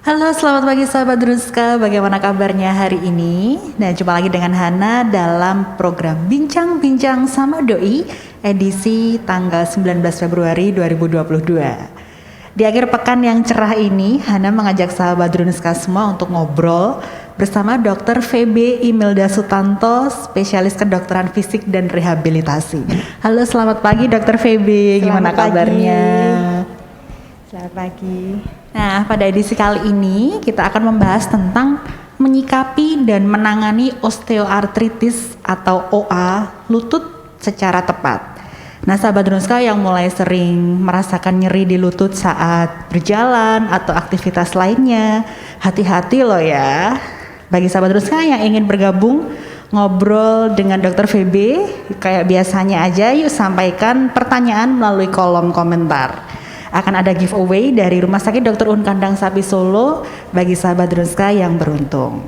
Halo, selamat pagi sahabat Druska. Bagaimana kabarnya hari ini? Nah, jumpa lagi dengan Hana dalam program Bincang-Bincang sama Doi edisi tanggal 19 Februari 2022. Di akhir pekan yang cerah ini, Hana mengajak sahabat Druska semua untuk ngobrol bersama Dr. VB Imelda Sutanto, spesialis kedokteran fisik dan rehabilitasi. Halo, selamat pagi Dr. VB. Gimana kabarnya? Selamat pagi. Nah, pada edisi kali ini kita akan membahas tentang menyikapi dan menangani osteoartritis atau OA lutut secara tepat. Nah, sahabat Druska yang mulai sering merasakan nyeri di lutut saat berjalan atau aktivitas lainnya, hati-hati loh ya. Bagi sahabat Druska yang ingin bergabung ngobrol dengan Dr. VB, kayak biasanya aja, yuk sampaikan pertanyaan melalui kolom komentar. Akan ada giveaway dari Rumah Sakit Dr. Un Kandang Sapi Solo bagi sahabat Druska yang beruntung.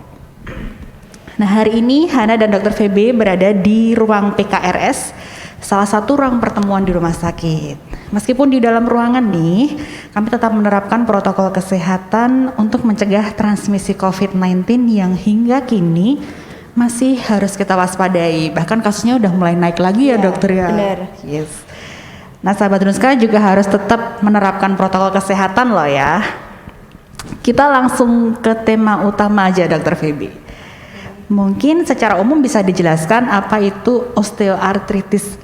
Nah, hari ini Hana dan Dr. VB berada di ruang PKRS, salah satu ruang pertemuan di rumah sakit. Meskipun di dalam ruangan nih, kami tetap menerapkan protokol kesehatan untuk mencegah transmisi COVID-19 yang hingga kini masih harus kita waspadai. Bahkan kasusnya udah mulai naik lagi ya dokter ya. Benar. Yes. Nah, sahabat Druska juga harus tetap menerapkan protokol kesehatan loh ya. Kita langsung ke tema utama aja Dr. VB. Mungkin secara umum bisa dijelaskan apa itu osteoartritis.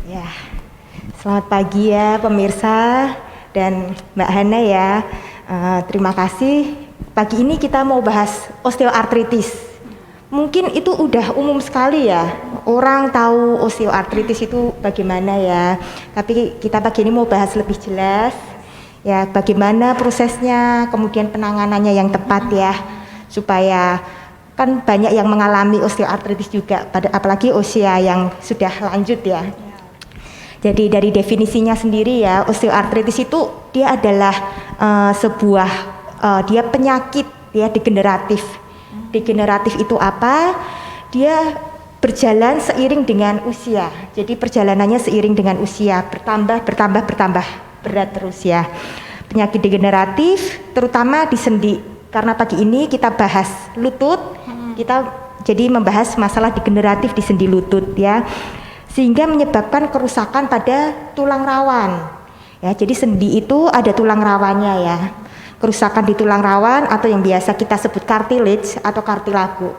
Ya, selamat pagi ya pemirsa dan Mbak Hana ya. Terima kasih. Pagi ini kita mau bahas osteoartritis. Mungkin itu udah umum sekali ya, orang tahu osteoartritis itu bagaimana ya. Tapi kita pagi ini mau bahas lebih jelas ya, bagaimana prosesnya, kemudian penanganannya yang tepat ya, supaya kan banyak yang mengalami osteoartritis juga, apalagi usia yang sudah lanjut ya. Jadi dari definisinya sendiri ya, osteoartritis itu dia adalah sebuah dia penyakit ya degeneratif. Degeneratif itu apa? Dia berjalan seiring dengan usia. Jadi perjalanannya seiring dengan usia, bertambah berat terus ya. Penyakit degeneratif terutama di sendi. Karena pagi ini kita bahas lutut, kita jadi membahas masalah degeneratif di sendi lutut ya. Sehingga menyebabkan kerusakan pada tulang rawan. Ya, jadi sendi itu ada tulang rawannya ya. Kerusakan di tulang rawan atau yang biasa kita sebut cartilage atau kartilago.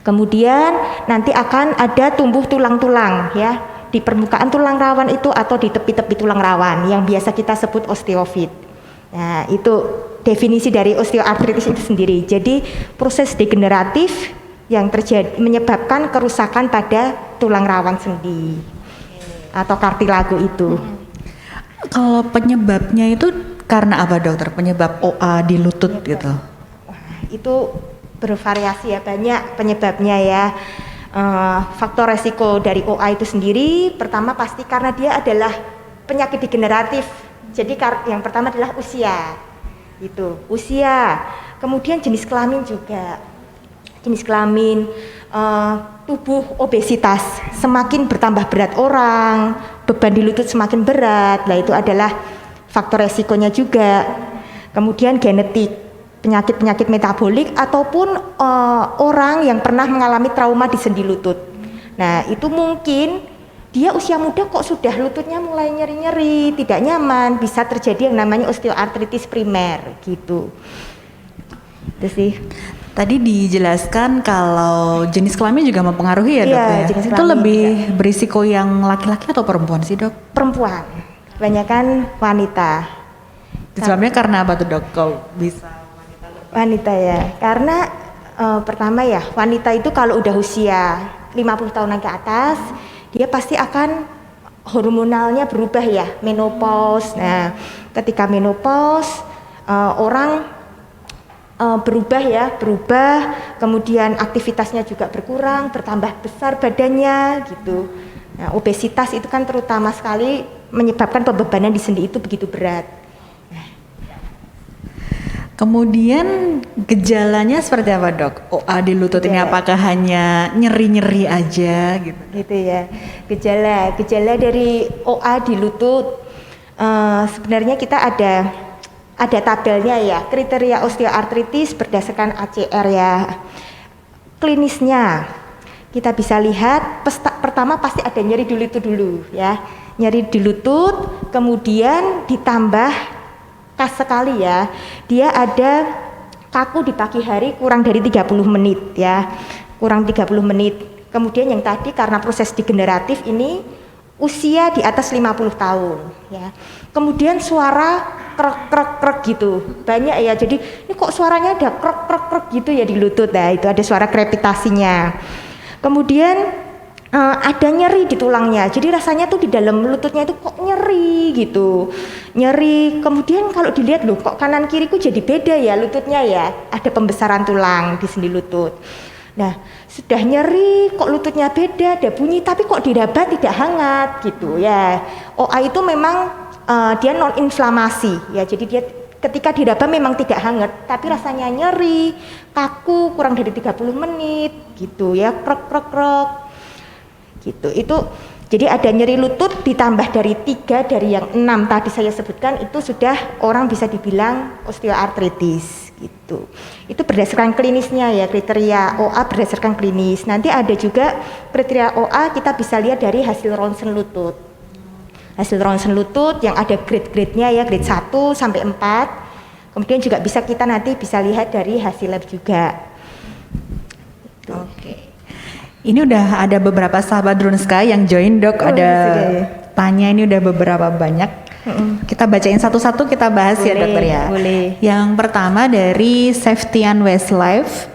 Kemudian nanti akan ada tumbuh tulang-tulang ya di permukaan tulang rawan itu atau di tepi-tepi tulang rawan yang biasa kita sebut osteofit. Nah, itu definisi dari osteoartritis itu sendiri. Jadi proses degeneratif yang terjadi menyebabkan kerusakan pada tulang rawan sendi atau kartilago itu. Kalau penyebabnya itu karena apa dokter? Penyebab OA di lutut gitu? Itu bervariasi ya, banyak penyebabnya ya. Faktor resiko dari OA itu sendiri pertama pasti karena dia adalah penyakit degeneratif. Jadi yang pertama adalah usia. Itu usia. Kemudian jenis kelamin juga. Jenis kelamin, tubuh obesitas, semakin bertambah berat orang, beban di lutut semakin berat. Nah, itu adalah faktor resikonya juga. Kemudian genetik, penyakit-penyakit metabolik ataupun orang yang pernah mengalami trauma di sendi lutut. Nah, itu mungkin dia usia muda kok sudah lututnya mulai nyeri-nyeri, tidak nyaman, bisa terjadi yang namanya osteoartritis primer gitu. Itu sih. Tadi dijelaskan kalau jenis kelamin juga mempengaruhi ya dok ya? Itu lebih juga berisiko yang laki-laki atau perempuan sih dok? Perempuan, kebanyakan wanita. Sebabnya karena apa tuh dok kalau bisa wanita ya? Karena pertama ya, wanita itu kalau udah usia 50 tahunan ke atas, dia pasti akan hormonalnya berubah ya, menopause. Nah, ketika menopause orang berubah, kemudian aktivitasnya juga berkurang, bertambah besar badannya gitu. Nah, obesitas itu kan terutama sekali menyebabkan pembebanan di sendi itu begitu berat. Kemudian gejalanya seperti apa dok? OA di lutut ini apakah hanya nyeri-nyeri aja gitu? Gitu ya. Gejala dari OA di lutut sebenarnya kita ada tabelnya ya, kriteria osteoartritis berdasarkan ACR ya. Klinisnya kita bisa lihat pertama pasti ada nyeri di lutut dulu ya. Nyeri di lutut, kemudian ditambah khas sekali ya. Dia ada kaku di pagi hari kurang dari 30 menit ya. Kurang 30 menit. Kemudian yang tadi karena proses degeneratif ini usia di atas 50 tahun ya. Kemudian suara krek gitu. Banyak ya. Jadi ini kok suaranya ada krek gitu ya di lutut ya. Itu ada suara krepitasinya. Kemudian ada nyeri di tulangnya. Jadi rasanya tuh di dalam lututnya itu kok nyeri gitu. Nyeri. Kemudian kalau dilihat loh kok kanan kiriku jadi beda ya lututnya ya. Ada pembesaran tulang di sendi lutut. Nah, sudah nyeri, kok lututnya beda, ada bunyi, tapi kok diraba tidak hangat gitu ya. OA itu memang dia non inflamasi ya, jadi dia ketika diraba memang tidak hangat, tapi rasanya nyeri, kaku, kurang dari 30 menit gitu ya, krek gitu. Itu jadi ada nyeri lutut ditambah dari 3 dari yang 6 tadi saya sebutkan, itu sudah orang bisa dibilang osteoartritis gitu. Itu berdasarkan klinisnya ya, kriteria OA berdasarkan klinis. Nanti ada juga kriteria OA kita bisa lihat dari hasil ronsen lutut. Hasil ronsen lutut yang ada grade-grade-nya ya, grade 1 sampai 4. Kemudian juga bisa kita nanti bisa lihat dari hasil lab juga. Oke. Ini udah ada beberapa sahabat Drunska yang join dok, ada tanya ini udah beberapa banyak. Kita bacain satu-satu, kita bahas boleh, ya dokter ya. Boleh. Yang pertama dari Safetian Westlife,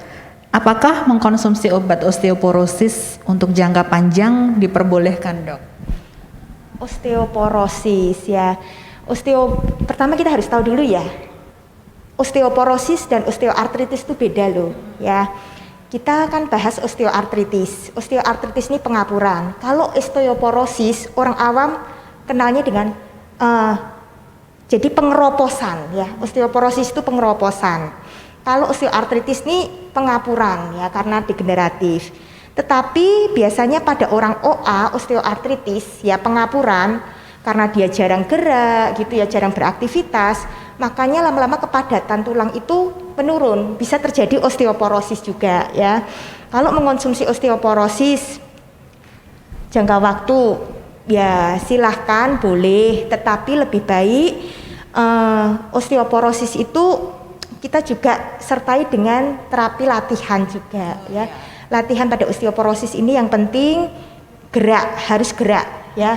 apakah mengkonsumsi obat osteoporosis untuk jangka panjang diperbolehkan dok? Osteoporosis ya. Pertama kita harus tahu dulu ya. Osteoporosis dan osteoartritis itu beda loh ya. Kita akan bahas osteoartritis. Osteoartritis ini pengapuran. Kalau osteoporosis orang awam kenalnya dengan jadi pengeroposan ya. Osteoporosis itu pengeroposan. Kalau osteoartritis ini pengapuran ya karena degeneratif. Tetapi biasanya pada orang OA osteoartritis ya pengapuran karena dia jarang gerak gitu ya, jarang beraktivitas, makanya lama-lama kepadatan tulang itu menurun, bisa terjadi osteoporosis juga ya. Kalau mengonsumsi osteoporosis jangka waktu ya silahkan boleh, tetapi lebih baik osteoporosis itu kita juga sertai dengan terapi latihan juga ya. Latihan pada osteoporosis ini yang penting gerak, harus gerak ya.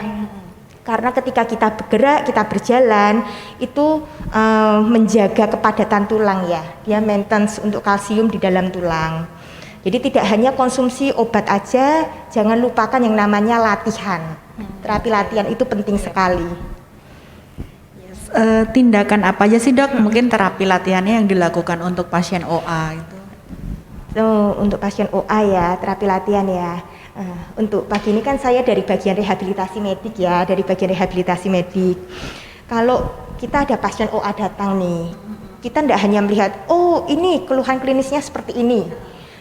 Karena ketika kita bergerak, kita berjalan itu menjaga kepadatan tulang ya. Dia maintenance untuk kalsium di dalam tulang. Jadi tidak hanya konsumsi obat aja, jangan lupakan yang namanya latihan. Terapi latihan itu penting sekali. Tindakan apa aja sih dok? Mungkin terapi latihannya yang dilakukan untuk pasien OA itu? Untuk pasien OA ya, terapi latihan ya. Untuk pagi ini kan saya dari bagian rehabilitasi medik ya, dari bagian rehabilitasi medik. Kalau kita ada pasien OA datang nih, kita tidak hanya melihat, oh ini keluhan klinisnya seperti ini.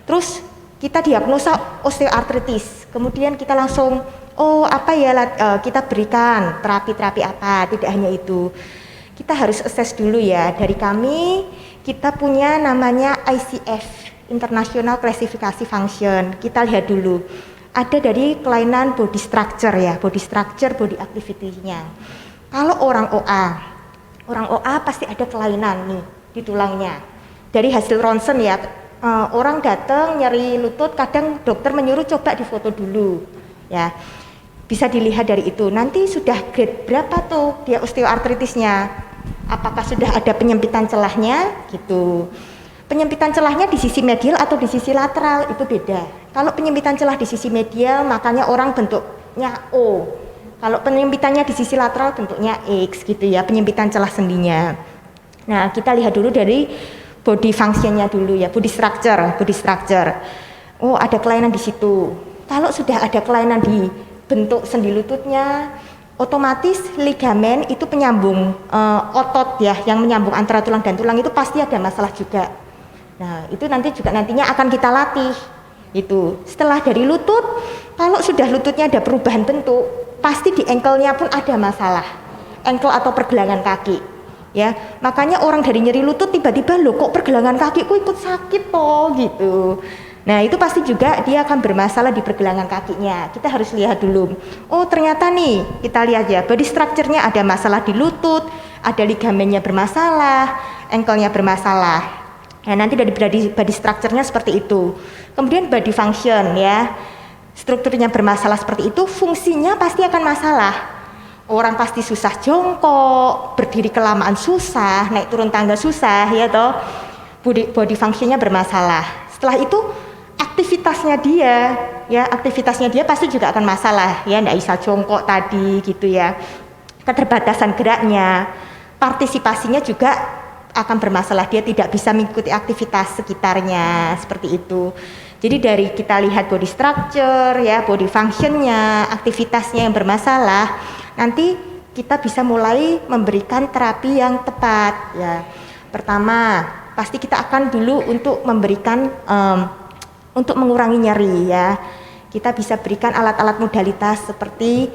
Terus kita diagnosa osteoartritis, kemudian kita langsung, oh apa ya kita berikan terapi-terapi apa, tidak hanya itu. Kita harus assess dulu ya, dari kami kita punya namanya ICF, International Classification Function. Kita lihat dulu, ada dari kelainan body structure ya, body structure, body activity-nya. Kalau orang OA pasti ada kelainan nih di tulangnya. Dari hasil ronsen ya, orang datang nyeri lutut, kadang dokter menyuruh coba difoto dulu ya. Bisa dilihat dari itu. Nanti sudah grade berapa tuh dia osteoartritisnya? Apakah sudah ada penyempitan celahnya gitu. Penyempitan celahnya di sisi medial atau di sisi lateral itu beda. Kalau penyempitan celah di sisi medial makanya orang bentuknya O. Kalau penyempitannya di sisi lateral bentuknya X gitu ya, penyempitan celah sendinya. Nah, kita lihat dulu dari body function-nya dulu ya, body structure. Oh, ada kelainan di situ. Kalau sudah ada kelainan di bentuk sendi lututnya, otomatis ligamen itu penyambung otot ya, yang menyambung antara tulang dan tulang itu pasti ada masalah juga. Nah, itu nantinya akan kita latih. Itu setelah dari lutut, kalau sudah lututnya ada perubahan bentuk, pasti di ankle-nya pun ada masalah. Ankle atau pergelangan kaki. ya. Makanya orang dari nyeri lutut tiba-tiba loh kok pergelangan kakiku ikut sakit toh gitu. Nah itu pasti juga dia akan bermasalah di pergelangan kakinya. Kita harus lihat dulu. Oh ternyata nih kita lihat ya body structure-nya ada masalah di lutut, ada ligamennya bermasalah, ankle-nya bermasalah. Ya, nanti dari body structure-nya seperti itu. Kemudian body function ya, strukturnya bermasalah seperti itu, fungsinya pasti akan masalah. Orang pasti susah jongkok, berdiri kelamaan susah, naik turun tangga susah ya toh. Body function-nya bermasalah. Setelah itu aktivitasnya dia pasti juga akan masalah ya, nggak bisa jongkok tadi gitu ya. Keterbatasan geraknya, partisipasinya juga akan bermasalah, dia tidak bisa mengikuti aktivitas sekitarnya seperti itu. Jadi dari kita lihat body structure ya, body functionnya, aktivitasnya yang bermasalah, nanti kita bisa mulai memberikan terapi yang tepat ya. Pertama, pasti kita akan dulu untuk memberikan untuk mengurangi nyeri ya. Kita bisa berikan alat-alat modalitas seperti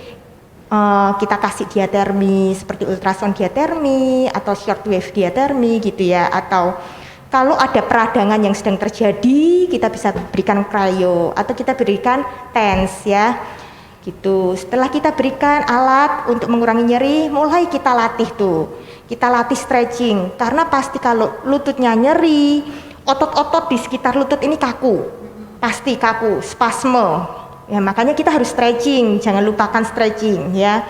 kita kasih diatermi seperti ultrasound diatermi atau shortwave diatermi gitu ya, atau kalau ada peradangan yang sedang terjadi kita bisa berikan cryo atau kita berikan TENS ya gitu. Setelah kita berikan alat untuk mengurangi nyeri, mulai kita latih kita latih stretching, karena pasti kalau lututnya nyeri, otot-otot di sekitar lutut ini kaku, pasti kaku, spasme. Ya, makanya kita harus stretching, jangan lupakan stretching ya.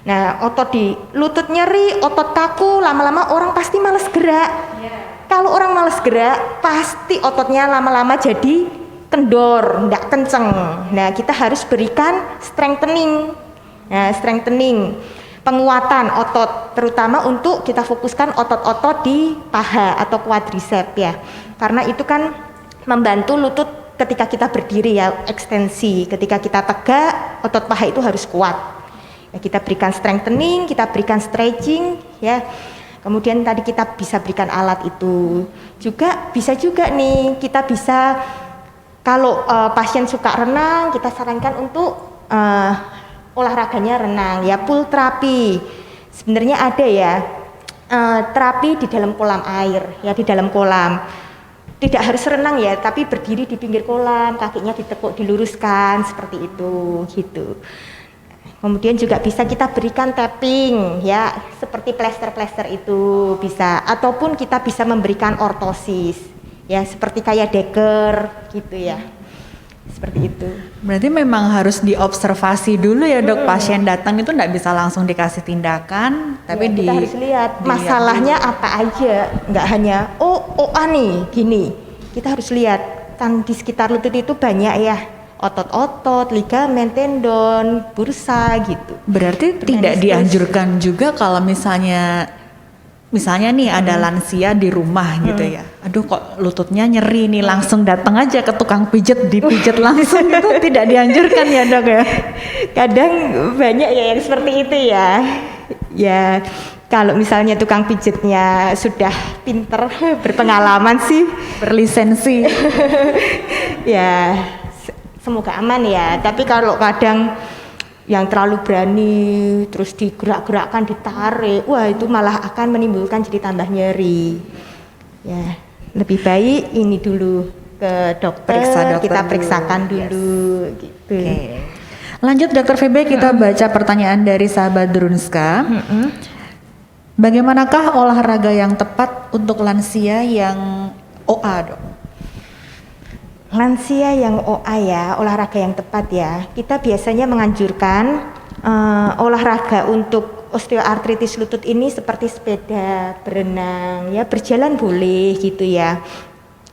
Nah, otot di lutut nyeri, otot kaku, lama-lama orang pasti malas gerak. Kalau orang malas gerak, pasti ototnya lama-lama jadi kendor, enggak kenceng. Nah, kita harus berikan strengthening. Nah, strengthening, penguatan otot, terutama untuk kita fokuskan otot-otot di paha atau quadricep ya. Karena itu kan membantu lutut ketika kita berdiri ya, ekstensi. Ketika kita tegak, otot paha itu harus kuat. Ya, kita berikan strengthening, kita berikan stretching ya. Kemudian tadi kita bisa berikan alat itu. Juga bisa juga nih, kita bisa kalau pasien suka renang, kita sarankan untuk olahraganya renang ya, pool terapi. Sebenarnya ada ya terapi di dalam kolam air ya, di dalam kolam. Tidak harus renang ya, tapi berdiri di pinggir kolam, kakinya ditekuk, diluruskan seperti itu gitu. Kemudian juga bisa kita berikan tapping ya, seperti plester-plester itu bisa, ataupun kita bisa memberikan ortosis ya, seperti kayak deker gitu ya. Seperti itu. Berarti memang harus diobservasi dulu ya dok, pasien datang itu nggak bisa langsung dikasih tindakan, tapi ya, kita harus lihat masalahnya apa aja, nggak hanya OA nih gini. Kita harus lihat kan di sekitar lutut itu banyak ya otot-otot, ligamen, tendon, bursa gitu. Berarti tidak dianjurkan juga kalau misalnya nih ada lansia di rumah gitu ya, aduh kok lututnya nyeri nih, langsung datang aja ke tukang pijet, dipijet langsung itu tidak dianjurkan ya dok ya. Kadang banyak ya yang seperti itu ya. Ya kalau misalnya tukang pijetnya sudah pinter, berpengalaman sih, berlisensi, ya semoga aman ya. Tapi kalau kadang yang terlalu berani terus digerak-gerakkan, ditarik, wah itu malah akan menimbulkan jadi tambah nyeri ya. Lebih baik ini dulu ke dokter, kita periksakan dulu gitu. Lanjut dokter Febe, kita baca pertanyaan dari sahabat Drunska. Bagaimanakah olahraga yang tepat untuk lansia yang OA dok? Lansia yang OA ya, olahraga yang tepat ya. Kita biasanya menganjurkan olahraga untuk osteoartritis lutut ini seperti sepeda, berenang, ya berjalan boleh gitu ya.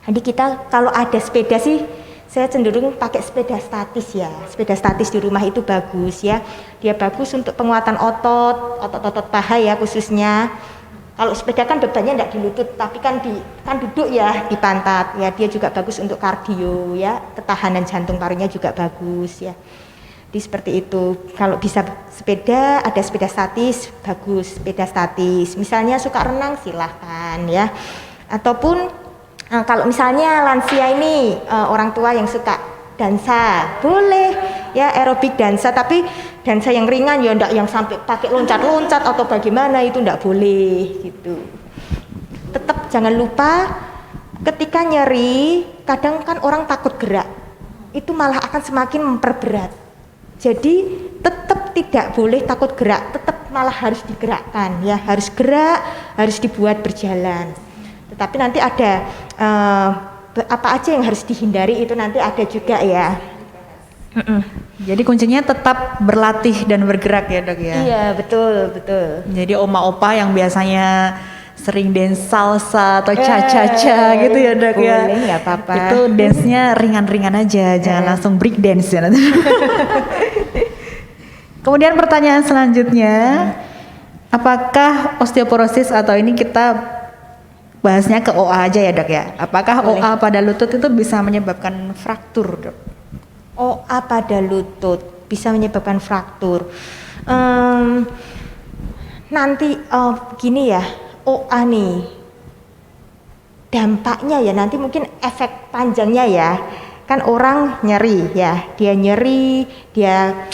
Jadi kita kalau ada sepeda sih, saya cenderung pakai sepeda statis ya. Sepeda statis di rumah itu bagus ya. Dia bagus untuk penguatan otot paha ya khususnya. Kalau sepeda kan bebannya enggak di lutut, tapi kan duduk ya di pantat ya. Dia juga bagus untuk kardio ya, ketahanan jantung parunya juga bagus ya. Jadi seperti itu. Kalau bisa sepeda, ada sepeda statis, bagus sepeda statis. Misalnya suka renang silahkan ya. Ataupun kalau misalnya lansia ini orang tua yang suka dansa, boleh ya aerobik dansa, tapi dansa yang ringan ya enggak yang sampai pakai loncat-loncat atau bagaimana, itu enggak boleh gitu. Tetap jangan lupa ketika nyeri, kadang kan orang takut gerak, itu malah akan semakin memperberat. Jadi tetap tidak boleh takut gerak, tetap malah harus digerakkan ya, harus gerak, harus dibuat berjalan. Tetapi nanti ada apa aja yang harus dihindari, itu nanti ada juga ya. Jadi kuncinya tetap berlatih dan bergerak ya dok ya? Iya betul. Jadi oma-opa yang biasanya sering dance salsa atau cha-cha-cha gitu ya dok ya? Boleh, nggak apa-apa. Itu dance-nya ringan-ringan aja, jangan langsung break dance ya. Kemudian pertanyaan selanjutnya, apakah osteoporosis atau ini kita bahasnya ke OA aja ya dok ya? Apakah Boleh. OA pada lutut itu bisa menyebabkan fraktur dok? OA pada lutut bisa menyebabkan fraktur. Nanti gini ya, OA nih dampaknya ya nanti mungkin efek panjangnya ya, kan orang nyeri ya, dia nyeri, dia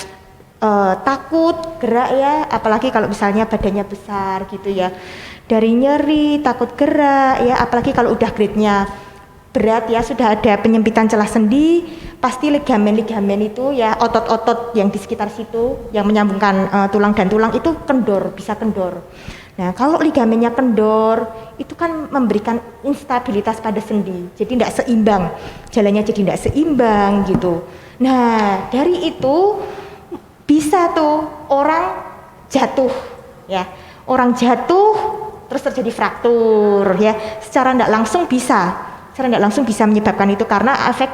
takut gerak ya, apalagi kalau misalnya badannya besar gitu ya, dari nyeri takut gerak ya, apalagi kalau udah grade-nya berat ya, sudah ada penyempitan celah sendi, pasti ligamen-ligamen itu ya, otot-otot yang di sekitar situ yang menyambungkan tulang dan tulang itu kendor, bisa kendor. Nah kalau ligamennya kendor itu kan memberikan instabilitas pada sendi, jadi tidak seimbang, jalannya jadi tidak seimbang gitu. Nah dari itu bisa tuh orang jatuh ya, orang jatuh terus terjadi fraktur ya, secara tidak langsung bisa menyebabkan itu karena efek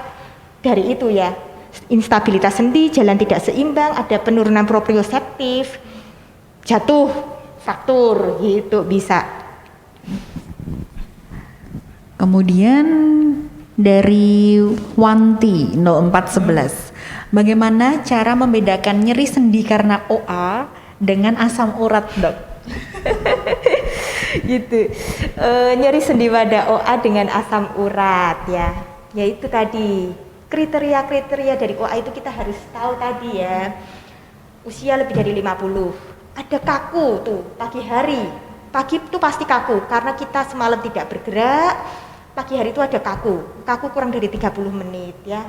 dari itu ya, instabilitas sendi, jalan tidak seimbang, ada penurunan proprioseptif, jatuh, fraktur gitu bisa. Kemudian dari Wanti 0411, bagaimana cara membedakan nyeri sendi karena OA dengan asam urat dok? Gitu. Nyeri sendi pada OA dengan asam urat ya, yaitu tadi kriteria-kriteria dari OA itu kita harus tahu tadi ya, usia lebih dari 50, ada kaku tuh pagi hari, pagi itu pasti kaku karena kita semalam tidak bergerak, pagi hari itu ada kaku kurang dari 30 menit ya,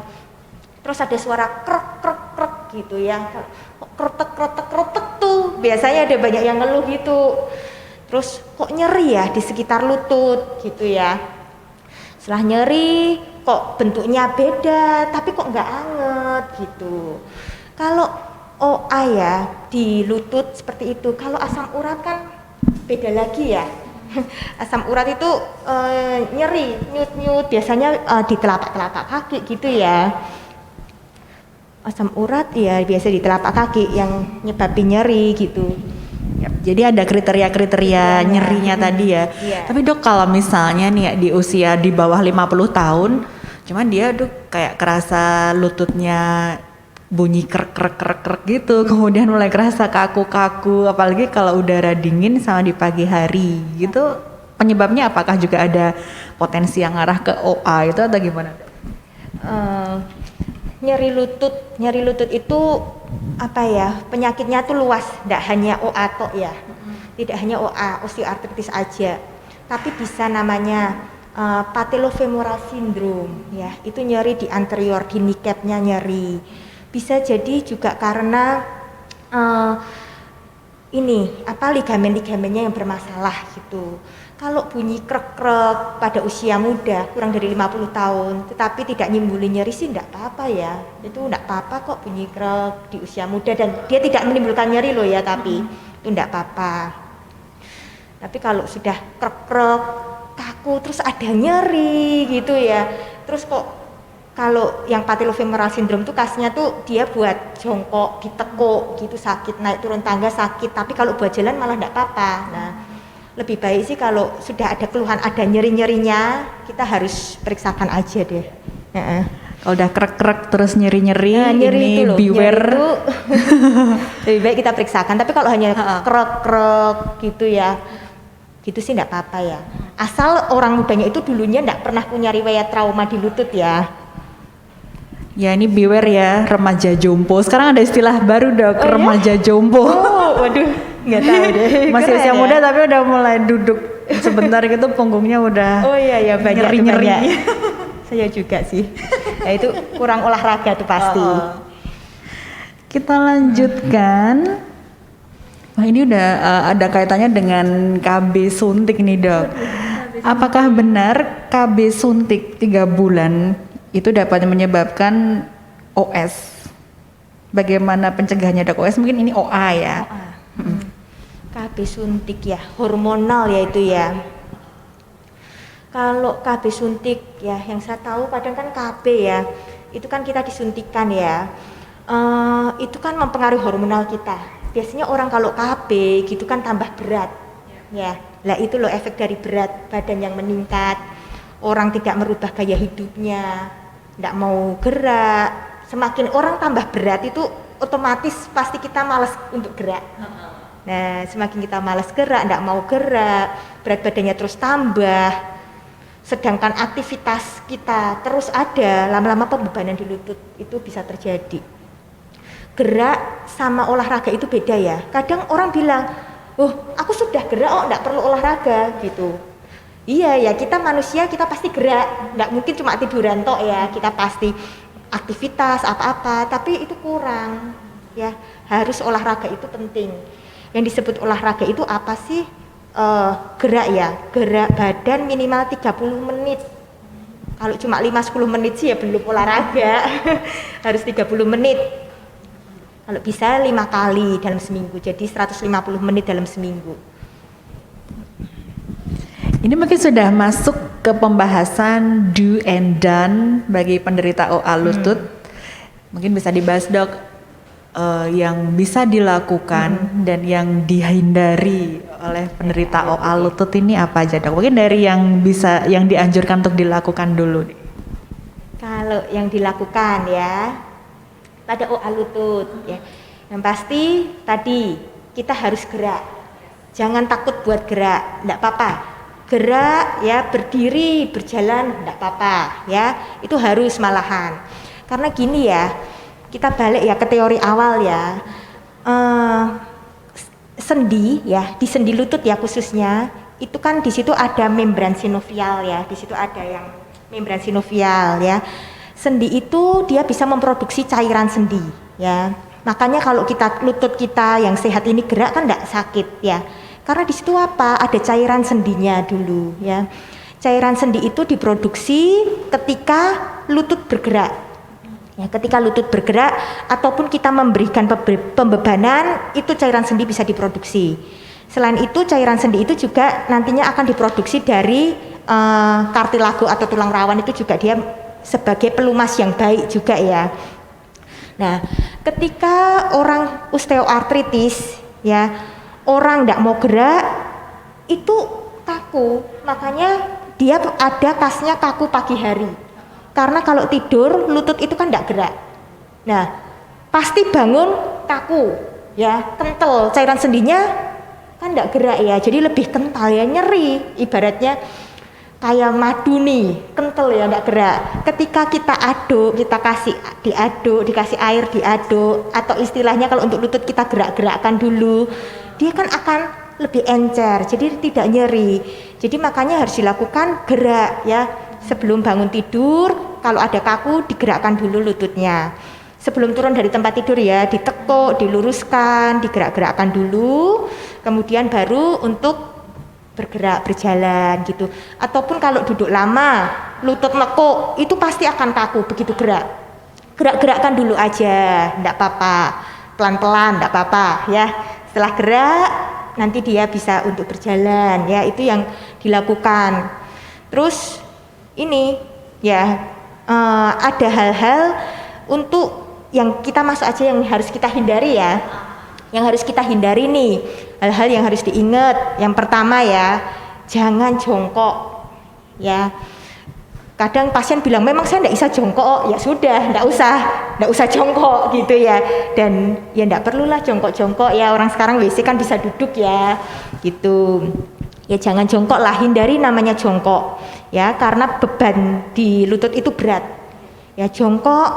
terus ada suara krek krek krek gitu ya, krotek tuh biasanya ada banyak yang ngeluh gitu. Terus kok nyeri ya di sekitar lutut gitu ya, setelah nyeri kok bentuknya beda tapi kok nggak anget gitu. Kalau OA ya di lutut seperti itu, kalau asam urat kan beda lagi ya. Asam urat itu nyeri nyut biasanya di telapak kaki gitu ya. Asam urat ya biasa di telapak kaki yang nyebabin nyeri gitu. Jadi ada kriteria-kriteria nyerinya tadi ya. Iya. Tapi dok kalau misalnya nih ya, di usia di bawah 50 tahun, cuman dia dok kayak kerasa lututnya bunyi krek gitu, kemudian mulai kerasa kaku-kaku, apalagi kalau udara dingin sama di pagi hari gitu. Penyebabnya apakah juga ada potensi yang arah ke OA itu atau gimana dok? Nyeri lutut itu apa ya, penyakitnya tuh luas, tidak hanya OA tok ya, tidak hanya OA, osteoartritis aja, tapi bisa namanya patellofemoral syndrome ya, itu nyeri di anterior, di kneecapnya nyeri, bisa jadi juga karena ligamen-ligamennya yang bermasalah gitu. Kalau bunyi krek-krek pada usia muda kurang dari 50 tahun tetapi tidak nyimbulin nyeri sih enggak apa-apa ya, itu enggak apa-apa kok bunyi krek di usia muda dan dia tidak menimbulkan nyeri loh ya, tapi itu enggak apa-apa. Tapi kalau sudah krek-krek kaku terus ada nyeri gitu ya, terus kok kalau yang patellofemoral syndrome tuh kasnya tuh dia buat jongkok, ditekuk gitu sakit, naik turun tangga sakit, tapi kalau buat jalan malah enggak apa-apa. Nah lebih baik sih kalau sudah ada keluhan, ada nyeri-nyerinya, kita harus periksakan aja deh. Kalau udah krek-krek terus nyeri-nyeri, nyeri ini itu loh, beware. nyeri itu, lebih baik kita periksakan. Tapi kalau hanya krek-krek gitu ya, gitu sih enggak apa-apa ya. Asal orang mudanya itu dulunya enggak pernah punya riwayat trauma di lutut ya. Ya ini beware ya remaja jompo. Sekarang ada istilah baru dok, Oh, ya? remaja jompo. Oh, waduh, nggak tahu deh. Masih Keren usia ya? muda tapi udah mulai duduk sebentar gitu punggungnya udah Oh iya ya, banyak tuh, nyeri-nyeri. banyak. Saya juga sih. Nah itu kurang olahraga tuh pasti. Kita lanjutkan. Wah ini udah ada kaitannya dengan KB suntik nih dok. Apakah benar KB suntik 3 bulan itu dapat menyebabkan OS? Bagaimana pencegahannya dok? OS mungkin ini OA ya. KB suntik ya, hormonal ya itu ya. Kalau KB suntik ya, yang saya tahu kadang kan KB ya, itu kan kita disuntikan ya. Itu kan mempengaruhi hormonal kita. Biasanya orang kalau KB gitu kan tambah berat, ya. Lah itu loh efek dari berat badan yang meningkat. Orang tidak merubah gaya hidupnya, tidak mau gerak. Semakin orang tambah berat itu otomatis pasti kita malas untuk gerak. Nah, semakin kita malas gerak, tidak mau gerak, berat badannya terus tambah. Sedangkan aktivitas kita terus ada, lama-lama pembebanan di lutut itu bisa terjadi. Gerak sama olahraga itu beda ya. Kadang orang bilang, "Oh, aku sudah gerak, oh enggak perlu olahraga," gitu. Iya ya, kita manusia kita pasti gerak, enggak mungkin cuma tiduran tok ya. Kita pasti aktivitas apa-apa, tapi itu kurang. Ya, harus olahraga itu penting. Yang disebut olahraga itu apa sih? Gerak ya, gerak badan minimal 30 menit. Kalau cuma 5-10 menit sih ya belum olahraga. Harus 30 menit. Kalau bisa 5 kali dalam seminggu, jadi 150 menit dalam seminggu. Ini mungkin sudah masuk ke pembahasan do and done bagi penderita OA lutut. Mungkin bisa dibahas dok, yang bisa dilakukan dan yang dihindari oleh penderita OA lutut ini apa aja dok? Mungkin dari yang dianjurkan untuk dilakukan dulu. Kalau yang dilakukan ya pada OA lutut ya, yang pasti tadi kita harus gerak, jangan takut buat gerak, enggak apa-apa, gerak ya, berdiri, berjalan enggak apa-apa ya, itu harus malahan. Karena gini ya, kita balik ya ke teori awal ya, sendi ya, di sendi lutut ya khususnya, itu kan di situ ada membran sinovial ya, di situ ada yang membran sinovial ya. Sendi itu dia bisa memproduksi cairan sendi ya. Makanya kalau lutut kita yang sehat ini gerak kan enggak sakit ya. Karena di situ apa? Ada cairan sendinya dulu ya. Cairan sendi itu diproduksi ketika lutut bergerak. Ya, ketika lutut bergerak ataupun kita memberikan pembebanan, itu cairan sendi bisa diproduksi. Selain itu cairan sendi itu juga nantinya akan diproduksi dari kartilago atau tulang rawan, itu juga dia sebagai pelumas yang baik juga ya. Nah, ketika orang osteoartritis ya, orang tidak mau gerak itu kaku, makanya dia ada khasnya kaku pagi hari. Karena kalau tidur lutut itu kan tidak gerak. Nah, pasti bangun kaku ya, kental, cairan sendinya kan tidak gerak ya, jadi lebih kental ya, nyeri, ibaratnya kayak madu nih, kental ya, enggak gerak. Ketika kita aduk, kita kasih diaduk, dikasih air diaduk, atau istilahnya kalau untuk lutut kita gerak-gerakkan dulu, dia kan akan lebih encer, jadi tidak nyeri. Jadi makanya harus dilakukan gerak ya, sebelum bangun tidur, kalau ada kaku digerakkan dulu lututnya. Sebelum turun dari tempat tidur ya, ditekuk, diluruskan, digerak-gerakkan dulu, kemudian baru untuk bergerak, berjalan gitu. Ataupun kalau duduk lama, lutut nekuk, itu pasti akan kaku begitu gerak. Gerak-gerakkan dulu aja, enggak apa-apa. Pelan-pelan, enggak apa-apa ya. Setelah gerak, nanti dia bisa untuk berjalan ya, itu yang dilakukan. Terus ini ya, ada hal-hal untuk yang kita masuk aja yang harus kita hindari ya. Yang harus kita hindari nih, hal-hal yang harus diingat. Yang pertama ya, jangan jongkok ya. Kadang pasien bilang memang saya enggak bisa jongkok, ya sudah, enggak usah jongkok gitu ya. Dan ya enggak perlulah jongkok-jongkok ya, orang sekarang WC kan bisa duduk ya gitu. Ya jangan jongkok lah, hindari namanya jongkok ya, karena beban di lutut itu berat ya. Jongkok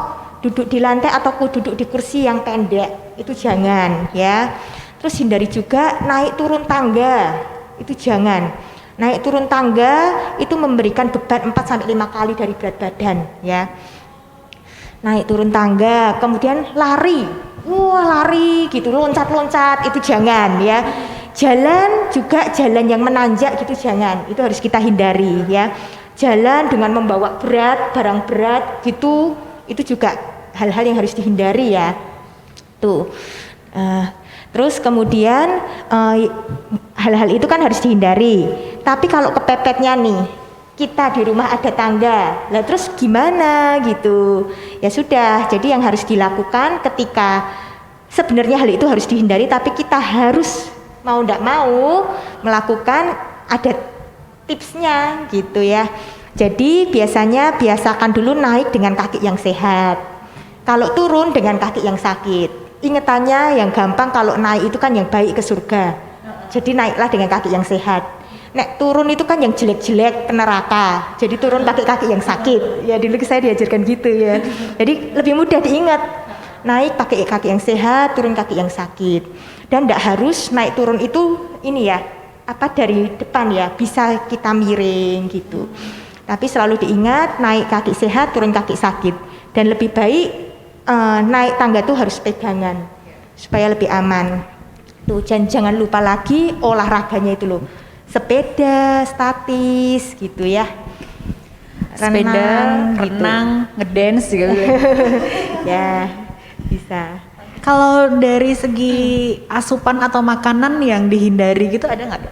duduk di lantai ataupun duduk di kursi yang pendek, itu jangan ya. Terus hindari juga naik turun tangga, itu jangan. Naik turun tangga itu memberikan beban 4-5 kali dari berat badan ya. Naik turun tangga, kemudian lari, lari gitu, loncat-loncat, itu jangan ya. Jalan juga jalan yang menanjak gitu jangan, itu harus kita hindari ya. Jalan dengan membawa berat, barang berat gitu, itu juga hal-hal yang harus dihindari ya. Tuh. Terus kemudian hal-hal itu kan harus dihindari. Tapi kalau kepepetnya nih, kita di rumah ada tangga, lah terus gimana gitu? Ya sudah, jadi yang harus dilakukan ketika sebenarnya hal itu harus dihindari, tapi kita harus mau tidak mau melakukan, ada tipsnya gitu ya. Jadi biasanya biasakan dulu naik dengan kaki yang sehat. Kalau turun dengan kaki yang sakit. Ingetannya yang gampang kalau naik itu kan yang baik ke surga. Jadi naiklah dengan kaki yang sehat. Nek turun itu kan yang jelek-jelek ke neraka. Jadi turun pakai kaki yang sakit. Ya dulu saya diajarkan gitu ya. Jadi lebih mudah diingat. Naik pakai kaki yang sehat, turun kaki yang sakit. Dan tidak harus naik turun itu ini ya, dari depan ya, bisa kita miring gitu. Tapi selalu diingat naik kaki sehat, turun kaki sakit. Dan lebih baik naik tangga tuh harus pegangan supaya lebih aman. Tuh jangan lupa lagi olahraganya itu loh. Sepeda, statis gitu ya. Sepeda, renang, gitu. ngedance juga. Ya, bisa. Kalau dari segi asupan atau makanan yang dihindari gitu ada nggak?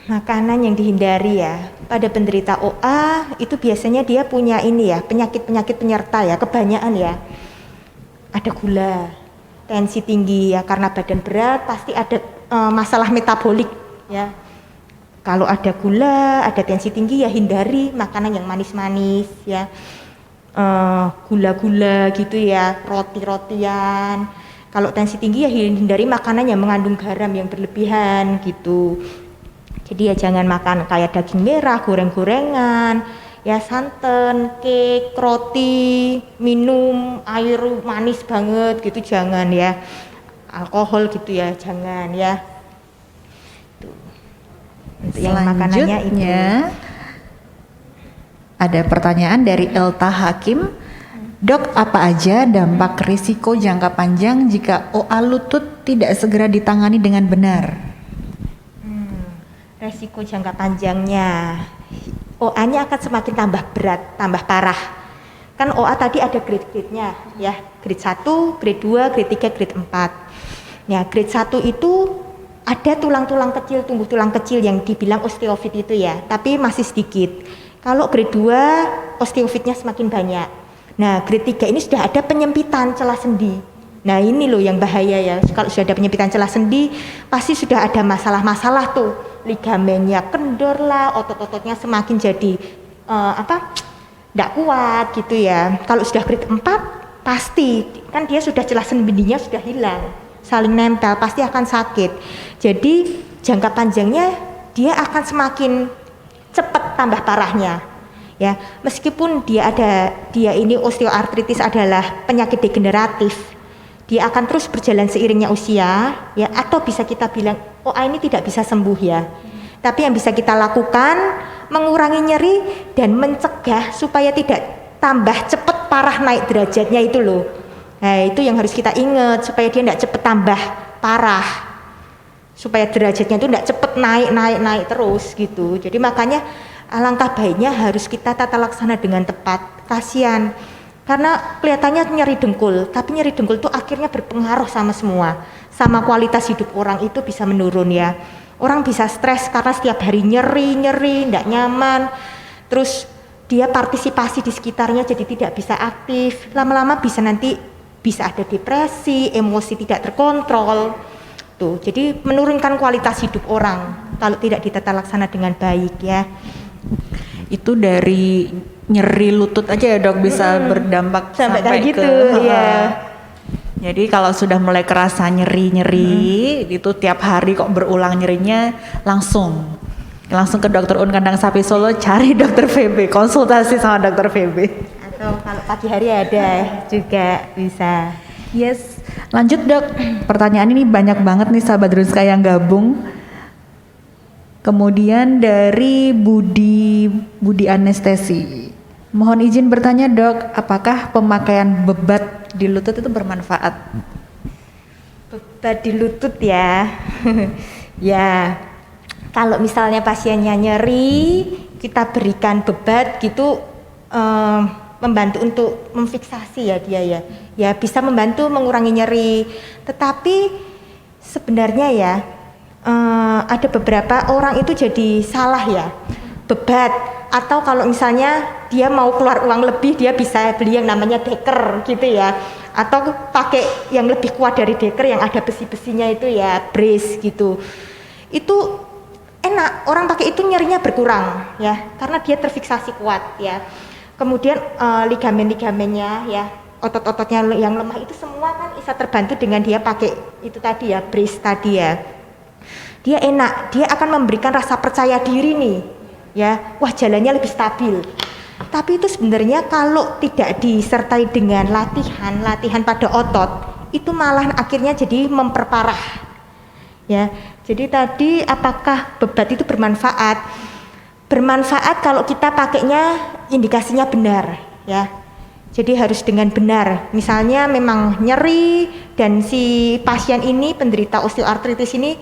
Makanan yang dihindari ya, pada penderita OA itu biasanya dia punya ini ya, penyakit-penyakit penyerta ya, kebanyakan ya. Ada gula, tensi tinggi ya, karena badan berat pasti ada masalah metabolik ya. Kalau ada gula, ada tensi tinggi ya hindari makanan yang manis-manis ya. Gula-gula gitu ya, roti-rotian. Kalau tensi tinggi ya hindari makanan yang mengandung garam yang berlebihan gitu. Jadi ya jangan makan kayak daging merah, goreng-gorengan, ya santan, cake, roti, minum air manis banget gitu jangan ya. Alkohol gitu ya jangan ya. Tuh. Untuk yang makanannya itu. Ada pertanyaan dari Elta Hakim. Dok, apa aja dampak risiko jangka panjang jika OA lutut tidak segera ditangani dengan benar? Resiko jangka panjangnya, OA-nya akan semakin tambah berat, tambah parah. Kan OA tadi ada grade-grade-nya ya, grade 1, grade 2, grade 3, grade 4. Ya, grade 1 itu ada tulang-tulang kecil, tumbuh tulang kecil yang dibilang osteofit itu ya, tapi masih sedikit. Kalau grade 2, osteofitnya semakin banyak. Nah, grade 3 ini sudah ada penyempitan celah sendi. Nah, ini loh yang bahaya ya. Kalau sudah ada penyempitan celah sendi, pasti sudah ada masalah-masalah tuh. Ligamennya kendor lah, otot-ototnya semakin jadi tidak kuat gitu ya. Kalau sudah grade 4 pasti kan dia sudah celah sendinya sudah hilang, saling nempel, pasti akan sakit. Jadi jangka panjangnya dia akan semakin cepat tambah parahnya ya. Meskipun dia ini osteoartritis adalah penyakit degeneratif, dia akan terus berjalan seiringnya usia ya, atau bisa kita bilang OA ini tidak bisa sembuh ya. Tapi yang bisa kita lakukan mengurangi nyeri dan mencegah supaya tidak tambah cepat parah naik derajatnya itu loh. Nah, itu yang harus kita ingat supaya dia tidak cepat tambah parah. Supaya derajatnya itu tidak cepat naik terus gitu. Jadi makanya alangkah baiknya harus kita tata laksana dengan tepat. Kasihan. Karena kelihatannya nyeri dengkul, tapi nyeri dengkul itu akhirnya berpengaruh sama semua. Sama kualitas hidup orang itu bisa menurun ya. Orang bisa stres karena setiap hari nyeri, tidak nyaman. Terus dia partisipasi di sekitarnya jadi tidak bisa aktif. Lama-lama bisa ada depresi, emosi tidak terkontrol. Tuh, jadi menurunkan kualitas hidup orang kalau tidak ditata laksana dengan baik ya. Itu dari nyeri lutut aja ya dok bisa berdampak sampai gitu ke, ya. Jadi kalau sudah mulai kerasa nyeri itu tiap hari kok berulang nyerinya, langsung ke dokter Un Kandang Sapi Solo, cari dokter VB, konsultasi sama dokter VB. Atau atau kalau pagi hari ada juga bisa. Yes, lanjut dok. Pertanyaan ini banyak banget nih sahabat Drunska yang gabung. Kemudian dari Budi Anestesi. Mohon izin bertanya dok, apakah pemakaian bebat di lutut itu bermanfaat? Bebat di lutut ya. Ya, kalau misalnya pasiennya nyeri, kita berikan bebat gitu, membantu untuk memfiksasi ya dia ya. Ya bisa membantu mengurangi nyeri. Tetapi sebenarnya ya, ada beberapa orang itu jadi salah ya. Bebat, atau kalau misalnya dia mau keluar uang lebih, dia bisa beli yang namanya deker gitu ya, atau pakai yang lebih kuat dari deker yang ada besi-besinya itu ya, brace gitu. Itu enak, orang pakai itu nyerinya berkurang ya, karena dia terfiksasi kuat ya. Kemudian ligamen-ligamennya ya, otot-ototnya yang lemah itu semua kan bisa terbantu dengan dia pakai itu tadi ya, brace tadi ya. Dia enak, dia akan memberikan rasa percaya diri nih ya, wah jalannya lebih stabil. Tapi itu sebenarnya kalau tidak disertai dengan latihan pada otot, itu malah akhirnya jadi memperparah ya. Jadi tadi apakah bebat itu bermanfaat? Bermanfaat kalau kita pakainya indikasinya benar ya. Jadi harus dengan benar. Misalnya memang nyeri dan si pasien ini penderita osteoartritis ini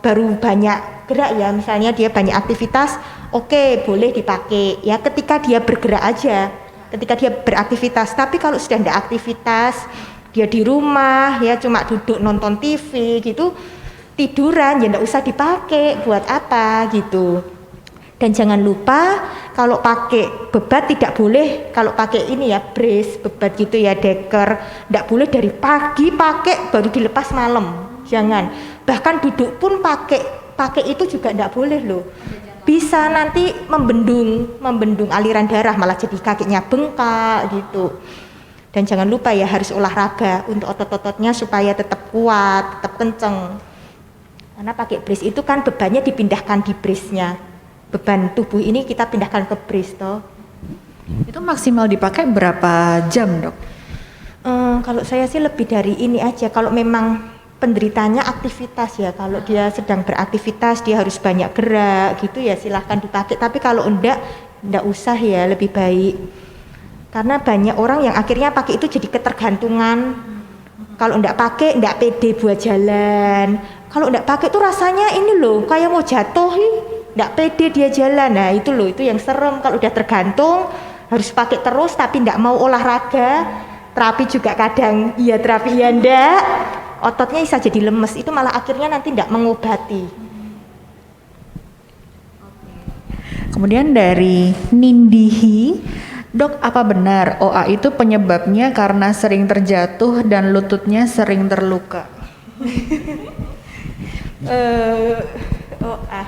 baru banyak gerak ya, misalnya dia banyak aktivitas, oke, boleh dipakai ya ketika dia bergerak aja, ketika dia beraktivitas. Tapi kalau sudah tidak aktivitas, dia di rumah ya cuma duduk nonton TV gitu, tiduran, ya tidak usah dipakai, buat apa gitu. Dan jangan lupa kalau pakai bebat tidak boleh, kalau pakai ini ya brace bebat gitu ya, deker, tidak boleh dari pagi pakai baru dilepas malam, jangan. Bahkan duduk pun pakai itu juga tidak boleh loh, bisa nanti membendung aliran darah, malah jadi kakinya bengkak gitu. Dan jangan lupa ya harus olahraga untuk otot-ototnya supaya tetap kuat, tetap kenceng. Karena pakai brace itu kan bebannya dipindahkan di brace-nya, beban tubuh ini kita pindahkan ke brace toh. Itu maksimal dipakai berapa jam dok? Kalau saya sih lebih dari ini aja, kalau memang penderitanya aktivitas ya, kalau dia sedang beraktivitas dia harus banyak gerak gitu ya silahkan dipakai. Tapi kalau enggak usah ya, lebih baik. Karena banyak orang yang akhirnya pakai itu jadi ketergantungan. Kalau enggak pakai enggak pede buat jalan. Kalau enggak pakai tuh rasanya ini loh kayak mau jatuh, enggak pede dia jalan. Nah itu loh, itu yang serem kalau udah tergantung, harus pakai terus tapi enggak mau olahraga. Terapi juga kadang iya, terapi ya enggak, ototnya bisa jadi lemes, itu malah akhirnya nanti tidak mengobati. Kemudian dari Nindihi, dok apa benar OA itu penyebabnya karena sering terjatuh dan lututnya sering terluka? OA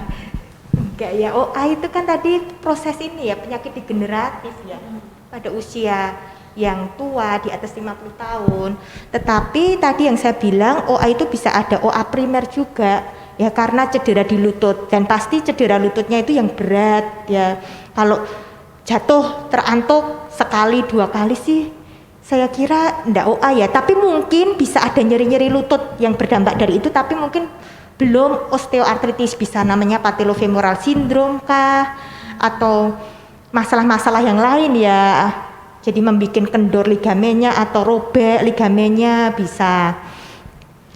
enggak ya, OA itu kan tadi proses ini ya, penyakit degeneratif ya pada usia yang tua di atas 50 tahun. Tetapi tadi yang saya bilang OA itu bisa ada OA primer juga ya, karena cedera di lutut, dan pasti cedera lututnya itu yang berat ya. Kalau jatuh terantuk sekali dua kali sih saya kira enggak OA ya, tapi mungkin bisa ada nyeri-nyeri lutut yang berdampak dari itu, tapi mungkin belum osteoartritis, bisa namanya patellofemoral syndrome kah, atau masalah-masalah yang lain ya, jadi membuat kendor ligamennya atau robek ligamennya bisa.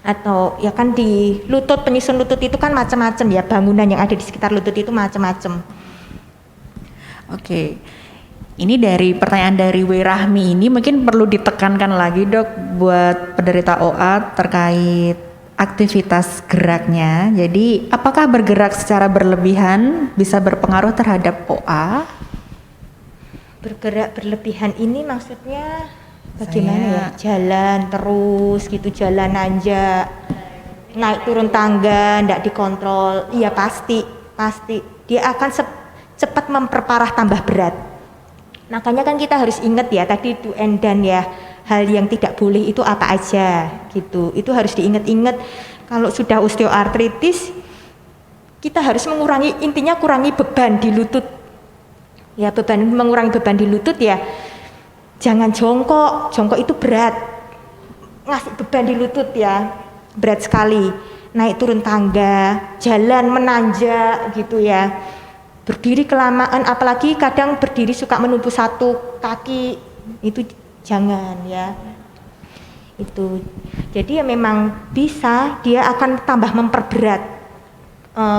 Atau ya kan di lutut, penyusun lutut itu kan macam-macam ya, bangunan yang ada di sekitar lutut itu macam-macam. Oke, ini dari pertanyaan dari W. Rahmi ini mungkin perlu ditekankan lagi dok buat penderita OA terkait aktivitas geraknya. Jadi apakah bergerak secara berlebihan bisa berpengaruh terhadap OA? Bergerak berlebihan ini maksudnya bagaimana ya? Jalan terus gitu, jalan nanjak, naik turun tangga, tidak dikontrol, iya pasti dia akan cepat memperparah tambah berat. Makanya kan kita harus ingat ya tadi do and done ya, hal yang tidak boleh itu apa aja gitu, itu harus diingat-ingat. Kalau sudah osteoartritis kita harus mengurangi, intinya kurangi beban di lutut ya, mengurangi beban di lutut ya. jangan jongkok. Jongkok itu berat, ngasih beban di lutut ya, berat sekali. Naik turun tangga, jalan menanjak gitu ya. Berdiri kelamaan, apalagi kadang berdiri suka menumpu satu kaki, itu jangan ya. Itu jadi ya memang bisa dia akan tambah memperberat,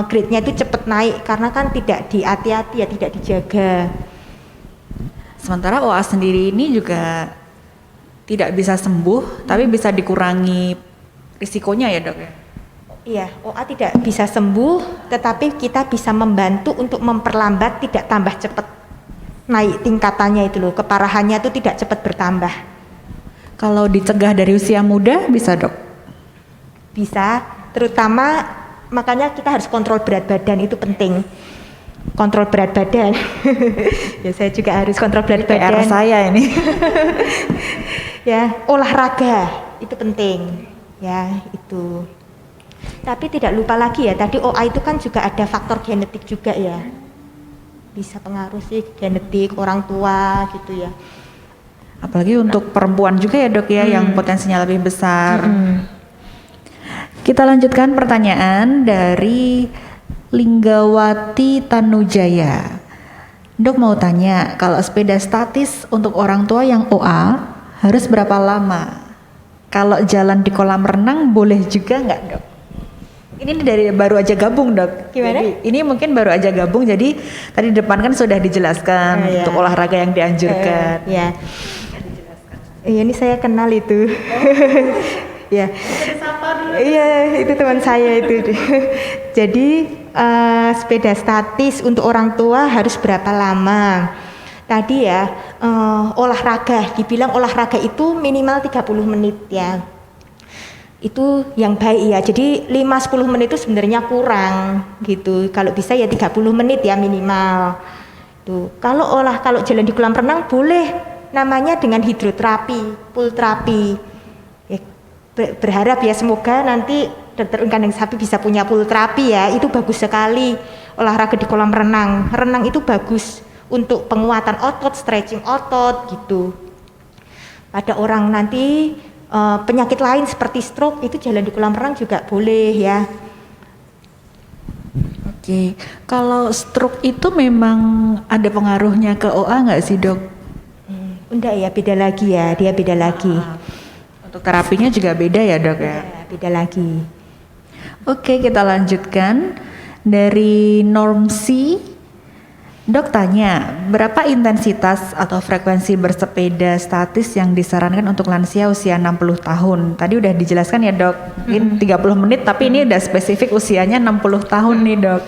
grade-nya itu cepat naik karena kan tidak dihati-hati ya, tidak dijaga. Sementara OA sendiri ini juga tidak bisa sembuh, tapi bisa dikurangi risikonya ya dok ya? Iya, OA tidak bisa sembuh, tetapi kita bisa membantu untuk memperlambat, tidak tambah cepat naik tingkatannya itu loh, keparahannya itu tidak cepat bertambah. Kalau dicegah dari usia muda bisa dok? Bisa, terutama makanya kita harus kontrol berat badan, itu penting. Kontrol berat badan. Ya saya juga harus kontrol berat PR badan. saya ini. Ya, olahraga itu penting. Ya, itu. Tapi tidak lupa lagi ya, tadi OA itu kan juga ada faktor genetik juga ya. Bisa pengaruh sih genetik orang tua gitu ya. Apalagi untuk perempuan juga ya dok ya, yang potensinya lebih besar. Kita lanjutkan pertanyaan dari Linggawati Tanujaya. Dok mau tanya, kalau sepeda statis untuk orang tua yang OA harus berapa lama? Kalau jalan di kolam renang boleh juga nggak dok? Ini dari baru aja gabung dok. Gimana? Jadi, ini mungkin baru aja gabung, jadi tadi depan kan sudah dijelaskan untuk olahraga yang dianjurkan. Ya. Ini saya kenal itu. Ya. Iya, itu teman saya itu. Jadi sepeda statis untuk orang tua harus berapa lama? Tadi ya, olahraga, dibilang olahraga itu minimal 30 menit ya. Itu yang baik ya. Jadi 5-10 menit itu sebenarnya kurang gitu. Kalau bisa ya 30 menit ya minimal. Tuh. Kalau jalan di kolam renang boleh, namanya dengan hidroterapi, pool terapi. Ya, berharap ya semoga nanti dokter kandang sapi bisa punya pool terapi ya. Itu bagus sekali olahraga di kolam renang. Renang itu bagus untuk penguatan otot, stretching otot gitu. Pada orang nanti penyakit lain seperti stroke itu jalan di kolam renang juga boleh ya. Oke, kalau stroke itu memang ada pengaruhnya ke OA nggak sih dok? Enggak ya, beda lagi ya, dia beda lagi. Untuk terapinya juga beda ya dok ya? Beda lagi. Oke, kita lanjutkan dari Normsi. Dok tanya, berapa intensitas atau frekuensi bersepeda statis yang disarankan untuk lansia usia 60 tahun? Tadi udah dijelaskan ya dok, mungkin 30 menit, tapi ini udah spesifik usianya 60 tahun nih dok.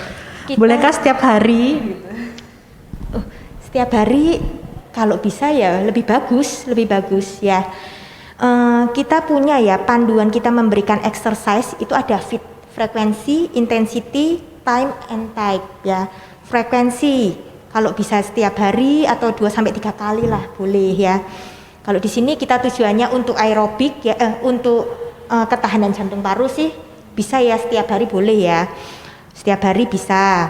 Bolehkah setiap hari? Setiap hari kalau bisa ya lebih bagus ya. Kita punya ya panduan kita memberikan exercise itu ada frekuensi, intensity, time and type ya. Frekuensi kalau bisa setiap hari atau 2-3 kali lah boleh ya. Kalau di sini kita tujuannya untuk aerobik ya, untuk ketahanan jantung paru sih bisa ya, setiap hari boleh ya. Setiap hari bisa.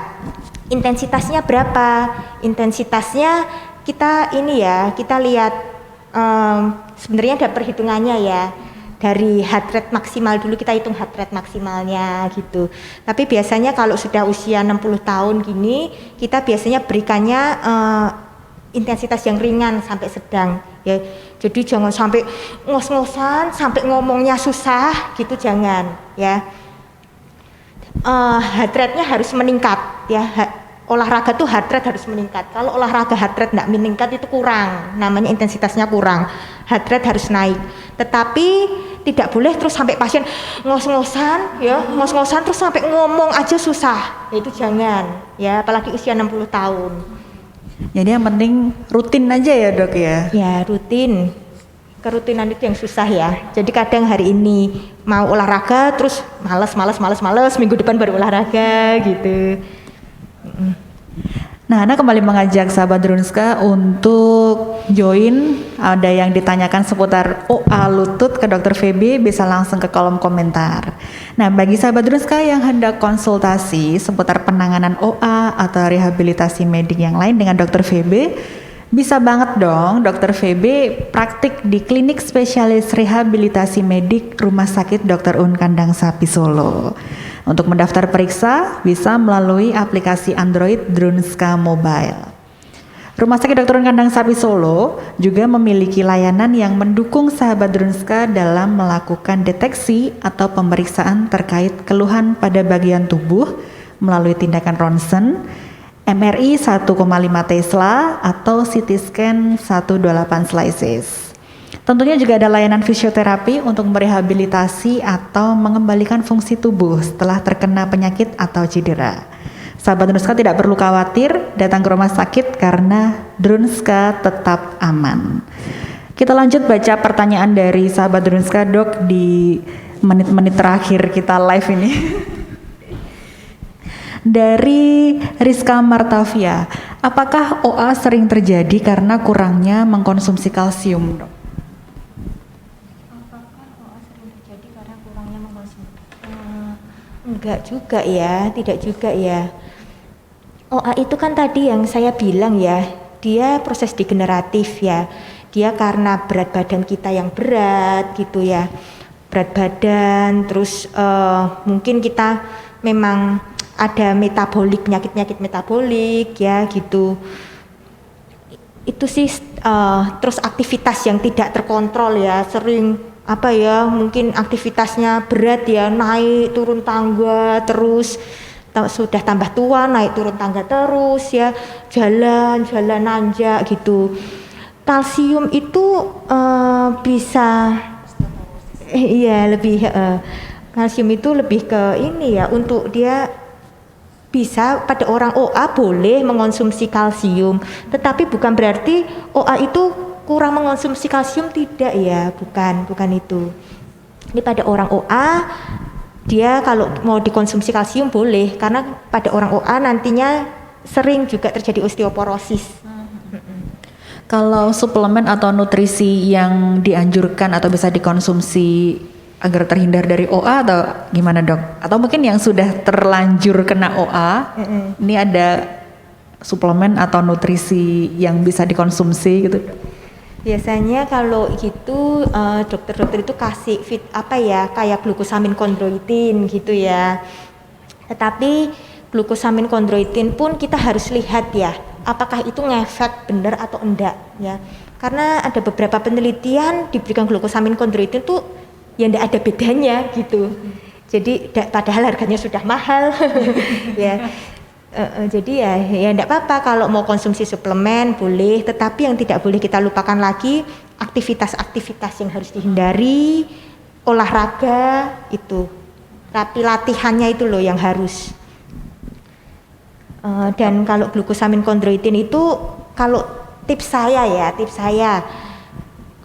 Intensitasnya berapa? Intensitasnya kita ini ya, kita lihat sebenarnya ada perhitungannya ya. Dari heart rate maksimal dulu kita hitung heart rate maksimalnya gitu. Tapi biasanya kalau sudah usia 60 tahun gini, kita biasanya berikannya intensitas yang ringan sampai sedang ya. Jadi jangan sampai ngos-ngosan, sampai ngomongnya susah gitu, jangan ya. Heart rate-nya harus meningkat ya. Olahraga tuh heart rate harus meningkat. Kalau olahraga heart rate nggak meningkat itu kurang, namanya intensitasnya kurang. Heart rate harus naik. Tetapi tidak boleh terus sampai pasien ngos-ngosan ya, ngos-ngosan terus sampai ngomong aja susah. Ya, itu jangan ya, apalagi usia 60 tahun. Jadi yang penting rutin aja ya dok ya? Ya rutin. Kerutinan itu yang susah ya. Jadi kadang hari ini mau olahraga terus malas, minggu depan baru olahraga gitu. Nah, Ana kembali mengajak sahabat Drunska untuk join. Ada yang ditanyakan seputar OA lutut ke Dr. VB, bisa langsung ke kolom komentar. Nah, bagi sahabat Drunska yang hendak konsultasi seputar penanganan OA atau rehabilitasi medik yang lain dengan Dr. VB, Bisa banget dong, Dokter VB praktik di Klinik Spesialis Rehabilitasi Medik Rumah Sakit Dr. Un Kandang Sapi Solo. Untuk mendaftar periksa bisa melalui aplikasi Android Drunska Mobile. Rumah Sakit Dr. Un Kandang Sapi Solo juga memiliki layanan yang mendukung sahabat Drunska dalam melakukan deteksi atau pemeriksaan terkait keluhan pada bagian tubuh melalui tindakan ronsen, MRI 1,5 Tesla atau CT scan 128 slices. Tentunya juga ada layanan fisioterapi untuk merehabilitasi atau mengembalikan fungsi tubuh setelah terkena penyakit atau cedera. Sahabat Drunska tidak perlu khawatir datang ke rumah sakit karena Drunska tetap aman. Kita lanjut baca pertanyaan dari sahabat Drunska, Dok, di menit-menit terakhir kita live ini. Dari Rizka Martavia, apakah OA sering terjadi karena kurangnya mengkonsumsi kalsium, Dok? Apakah OA sering terjadi karena kurangnya mengkonsumsi? Enggak juga ya, tidak juga ya. OA itu kan tadi yang saya bilang ya, dia proses degeneratif ya. Dia karena berat badan kita yang berat gitu ya. Berat badan, terus mungkin kita memang ada metabolik, penyakit-penyakit metabolik ya gitu. Itu sih terus aktivitas yang tidak terkontrol ya, sering apa ya, mungkin aktivitasnya berat ya, naik turun tangga terus, sudah tambah tua naik turun tangga terus ya, jalan nanjak gitu. Kalsium itu bisa iya lebih kalsium itu lebih ke ini ya, untuk dia bisa pada orang OA boleh mengonsumsi kalsium, tetapi bukan berarti OA itu kurang mengonsumsi kalsium, tidak ya, bukan itu. Ini pada orang OA dia kalau mau dikonsumsi kalsium boleh, karena pada orang OA nantinya sering juga terjadi osteoporosis. Kalau suplemen atau nutrisi yang dianjurkan atau bisa dikonsumsi agar terhindar dari OA atau gimana, Dok? Atau mungkin yang sudah terlanjur kena OA, ini ada suplemen atau nutrisi yang bisa dikonsumsi gitu? Biasanya kalau gitu dokter-dokter itu kasih kayak glukosamin kondroitin gitu ya. Tetapi glukosamin kondroitin pun kita harus lihat ya, apakah itu ngefek benar atau enggak ya. Karena ada beberapa penelitian diberikan glukosamin kondroitin tuh ya enggak ada bedanya gitu. Jadi padahal harganya sudah mahal ya. Jadi ya enggak apa-apa kalau mau konsumsi suplemen boleh, tetapi yang tidak boleh kita lupakan lagi aktivitas-aktivitas yang harus dihindari, olahraga itu. Tapi latihannya itu loh yang harus. Dan kalau glukosamin kondroitin itu, kalau tips saya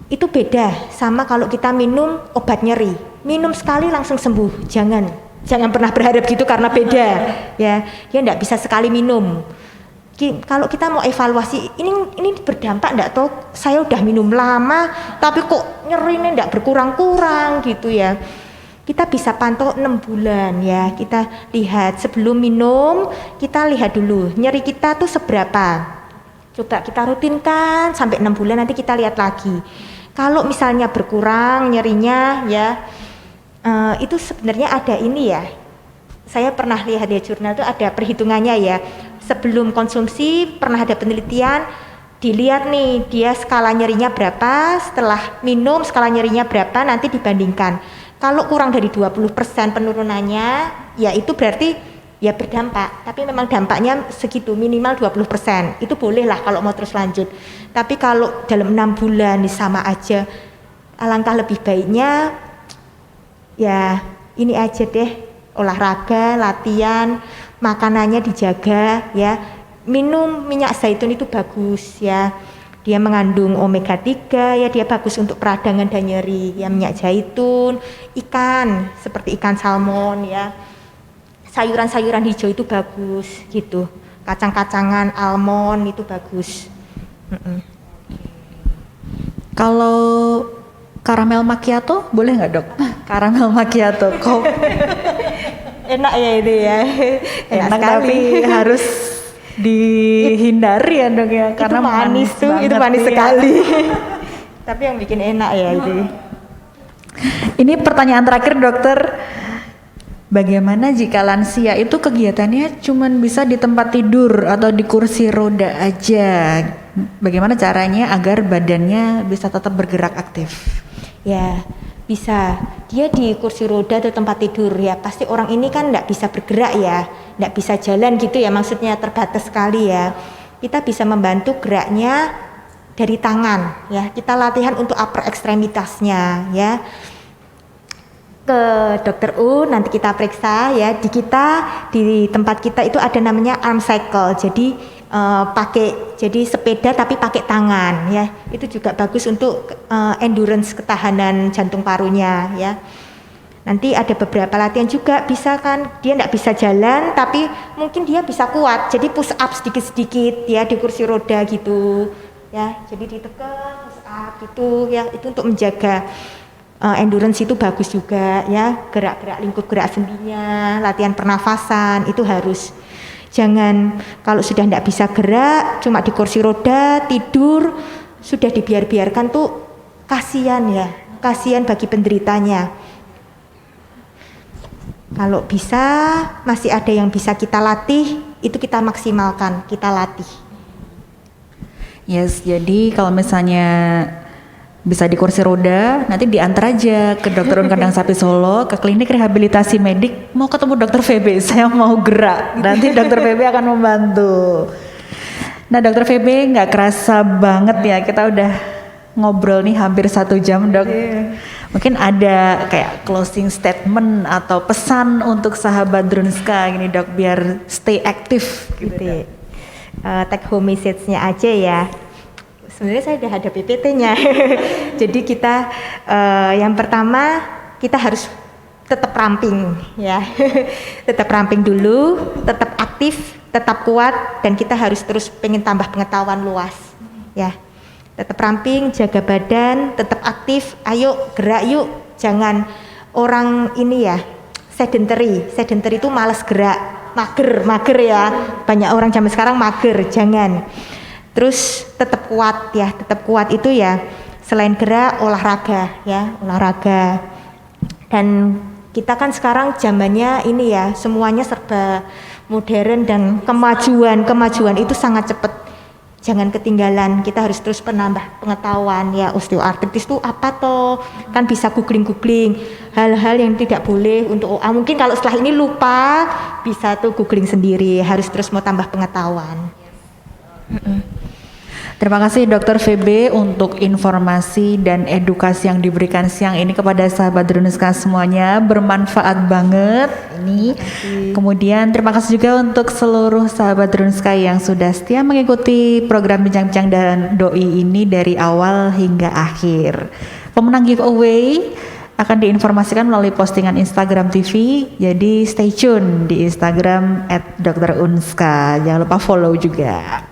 itu beda sama kalau kita minum obat nyeri. Minum sekali langsung sembuh, jangan pernah berharap gitu karena beda ya. Dia enggak bisa sekali minum. Kalau kita mau evaluasi ini berdampak enggak toh, saya udah minum lama tapi kok nyerinya enggak berkurang-kurang gitu ya. Kita bisa pantau 6 bulan ya, kita lihat sebelum minum, kita lihat dulu nyeri kita tuh seberapa. Coba kita rutinkan sampai 6 bulan, nanti kita lihat lagi. Kalau misalnya berkurang nyerinya ya, itu sebenarnya ada ini ya. Saya pernah lihat di jurnal itu ada perhitungannya ya. Sebelum konsumsi pernah ada penelitian, dilihat nih dia skala nyerinya berapa, setelah minum skala nyerinya berapa, nanti dibandingkan. Kalau kurang dari 20% penurunannya, ya itu berarti ya berdampak, tapi memang dampaknya segitu, minimal 20%. Itu boleh lah kalau mau terus lanjut. Tapi kalau dalam 6 bulan sama aja, alangkah lebih baiknya ya ini aja deh, olahraga, latihan, makanannya dijaga ya. Minum minyak zaitun itu bagus ya. Dia mengandung omega 3 ya, dia bagus untuk peradangan dan nyeri ya. Minyak zaitun, ikan seperti ikan salmon ya. Sayuran-sayuran hijau itu bagus gitu. Kacang-kacangan, almond itu bagus. Kalau karamel macchiato boleh nggak, Dok? Karamel macchiato, Enak ya itu ya. Enak tapi harus dihindari ya dok ya, karena itu manis tuh, itu banget, manis iya. sekali. Tapi yang bikin enak ya itu. Ini pertanyaan terakhir dokter, bagaimana jika lansia itu kegiatannya cuman bisa di tempat tidur atau di kursi roda aja? Bagaimana caranya agar badannya bisa tetap bergerak aktif? Ya, bisa. Dia di kursi roda atau tempat tidur ya, pasti orang ini kan nggak bisa bergerak ya, nggak bisa jalan gitu ya, maksudnya terbatas sekali ya. Kita bisa membantu geraknya dari tangan ya, kita latihan untuk upper ekstremitasnya ya. Ke dokter U nanti kita periksa ya, di tempat kita itu ada namanya arm cycle, jadi jadi sepeda tapi pakai tangan ya, itu juga bagus untuk endurance ketahanan jantung parunya ya. Nanti ada beberapa latihan juga, bisa kan dia nggak bisa jalan tapi mungkin dia bisa kuat, jadi push up sedikit-sedikit ya di kursi roda gitu ya, jadi ditekan push up gitu ya, itu untuk menjaga endurance itu bagus juga ya, gerak-gerak lingkup gerak sendinya, latihan pernafasan itu harus. Jangan kalau sudah tidak bisa gerak, cuma di kursi roda tidur, sudah dibiarkan tuh kasihan ya, kasihan bagi penderitanya. Kalau bisa masih ada yang bisa kita latih, itu kita maksimalkan, kita latih. Yes, jadi kalau misalnya bisa di kursi roda, nanti diantar aja ke Dokter Un Kandang Sapi Solo, ke klinik rehabilitasi medik, mau ketemu Dokter VB, saya mau gerak, nanti Dokter VB akan membantu. Nah Dokter VB, nggak kerasa banget ya, kita udah ngobrol nih hampir 1 jam dok. Mungkin ada kayak closing statement atau pesan untuk sahabat Drunska gini dok, biar stay aktif gitu. Take home message-nya aja ya. Sebenarnya saya udah ada PPT-nya. Jadi kita yang pertama kita harus tetap ramping ya. Tetap ramping dulu, tetap aktif, tetap kuat, dan kita harus terus pengen tambah pengetahuan luas ya. Tetap ramping, jaga badan, tetap aktif, ayo gerak yuk. Jangan orang ini ya sedentary itu malas gerak, mager ya. Banyak orang zaman sekarang mager, jangan. Terus tetap kuat ya, tetap kuat itu ya, selain gerak olahraga ya, olahraga. Dan kita kan sekarang zamannya ini ya, semuanya serba modern dan kemajuan itu sangat cepat. Jangan ketinggalan, kita harus terus menambah pengetahuan ya, osteoartritis itu apa toh, kan bisa googling hal-hal yang tidak boleh untuk OA. Mungkin kalau setelah ini lupa, bisa tuh googling sendiri, harus terus mau tambah pengetahuan. Terima kasih Dokter VB untuk informasi dan edukasi yang diberikan siang ini kepada sahabat Drunska semuanya, bermanfaat banget ini. Kemudian terima kasih juga untuk seluruh sahabat Drunska yang sudah setia mengikuti program Bincang-Bincang dan Doi ini dari awal hingga akhir. Pemenang giveaway akan diinformasikan melalui postingan Instagram TV, jadi stay tune di Instagram @drunska. Jangan lupa follow juga.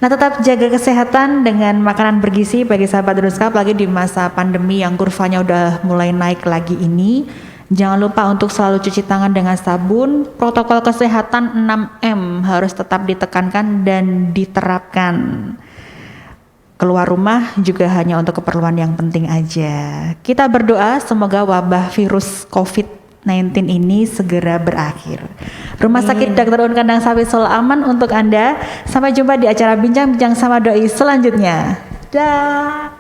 Nah, tetap jaga kesehatan dengan makanan bergizi bagi sahabat Drunska, apalagi di masa pandemi yang kurvanya udah mulai naik lagi ini. Jangan lupa untuk selalu cuci tangan dengan sabun. Protokol kesehatan 6M harus tetap ditekankan dan diterapkan. Keluar rumah juga hanya untuk keperluan yang penting aja. Kita berdoa semoga wabah virus COVID-19 ini segera berakhir. Rumah Sakit Dr. Un Kandang Sapi Solo aman untuk Anda. Sampai jumpa di acara Bincang-Bincang sama Doi selanjutnya. Dah.